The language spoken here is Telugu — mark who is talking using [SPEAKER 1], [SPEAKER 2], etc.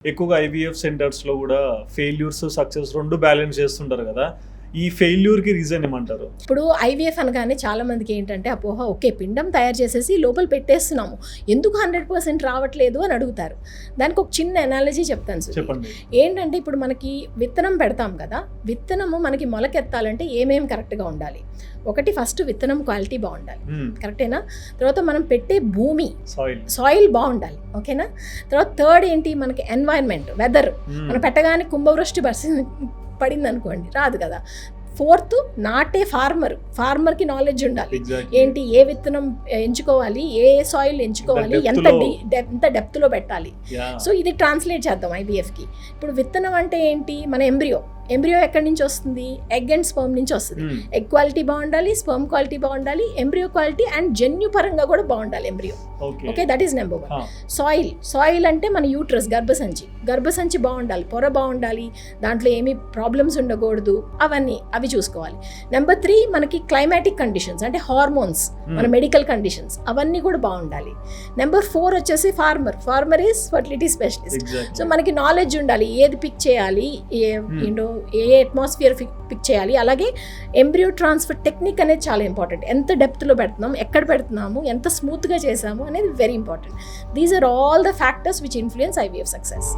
[SPEAKER 1] ఎక్కువగా ఐవీఎఫ్ సెంటర్స్లో కూడా ఫెయిల్యూర్స్ సక్సెస్ రెండు బ్యాలెన్స్ చేస్తుంటారు కదా, ఈ ఫెయిల్యూర్కి రీజన్ ఏమంటారు?
[SPEAKER 2] ఇప్పుడు ఐవీఎఫ్ అనగానే చాలా మందికి ఏంటంటే అపోహ, ఓకే పిండం తయారు చేసేసి లోపల పెట్టేస్తున్నాము, ఎందుకు 100% రావట్లేదు అని అడుగుతారు. దానికి ఒక చిన్న ఎనాలజీ చెప్తాను సార్.
[SPEAKER 1] చెప్పండి.
[SPEAKER 2] ఏంటంటే ఇప్పుడు మనకి విత్తనం పెడతాం కదా, విత్తనము మనకి మొలకెత్తాలంటే ఏమేమి కరెక్ట్గా ఉండాలి? ఒకటి, ఫస్ట్ విత్తనం క్వాలిటీ బాగుండాలి, కరెక్టేనా? తర్వాత మనం పెట్టే భూమి సాయిల్ బాగుండాలి, ఓకేనా? తర్వాత థర్డ్ ఏంటి, మనకి ఎన్వైరన్మెంట్, వెదర్. మనం పెట్టగానే కుంభవృష్టి పడింది అనుకోండి, రాదు కదా. ఫోర్త్, నాటే ఫార్మర్కి నాలెడ్జ్ ఉండాలి. ఏంటి, ఏ విత్తనం ఎంచుకోవాలి, ఏ సాయిల్ ఎంచుకోవాలి, ఎంత డెప్త్లో పెట్టాలి. సో ఇది ట్రాన్స్లేట్ చేద్దాం ఐవీఎఫ్కి. ఇప్పుడు విత్తనం అంటే ఏంటి, మన ఎంబ్రియో ఎక్కడి నుంచి వస్తుంది? ఎగ్ అండ్ స్పర్మ్ నుంచి వస్తుంది. ఎగ్ క్వాలిటీ బాగుండాలి, స్పర్మ్ క్వాలిటీ బాగుండాలి, ఎంబ్రియో క్వాలిటీ అండ్ జన్యు పరంగా కూడా బాగుండాలి embryo. Okay, that is number 1. Soil అంటే మన యూట్రస్, గర్భసంచి బాగుండాలి, పొర బాగుండాలి, దాంట్లో ఏమీ ప్రాబ్లమ్స్ ఉండకూడదు, అవి చూసుకోవాలి. నెంబర్ 3, మనకి క్లైమాటిక్ కండిషన్స్ అంటే హార్మోన్స్, మన మెడికల్ కండిషన్స్, అవన్నీ కూడా బాగుండాలి. నెంబర్ 4 వచ్చేసి former is fertility specialist. So మనకి నాలెడ్జ్ ఉండాలి, ఏది పిక్ చేయాలి, ఏ అట్మాస్ఫియర్ పిక్ చేయాలి. అలాగే ఎంబ్రియో ట్రాన్స్ఫర్ టెక్నిక్ అనేది చాలా ఇంపార్టెంట్. ఎంత డెప్త్లో పెడుతున్నాము, ఎక్కడ పెడుతున్నాము, ఎంత స్మూత్గా చేసాము అనేది very important. These are all the factors which influence IVF success.